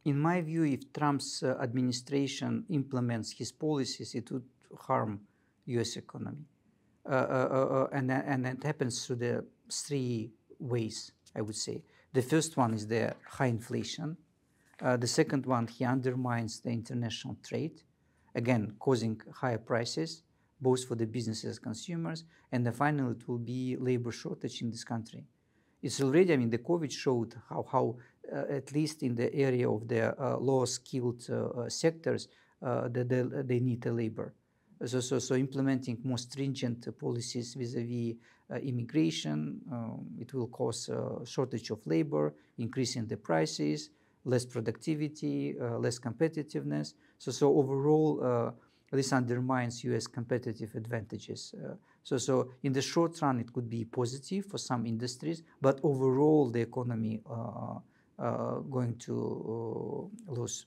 In my view, if Trump's administration implements his policies, it would harm U.S. economy. And it happens through the three ways, I would say. The first one is the high inflation. The second one, he undermines the international trade, again, causing higher prices, both for the businesses and consumers. And then finally, it will be labor shortage in this country. It's already, I mean, the COVID showed how at least in the area of the lower skilled sectors, they need the labor. So implementing more stringent policies vis-a-vis immigration, it will cause a shortage of labor, increasing the prices, less productivity, less competitiveness. So overall, this undermines U.S. competitive advantages. So in the short run, it could be positive for some industries, but overall, the economy going to lose.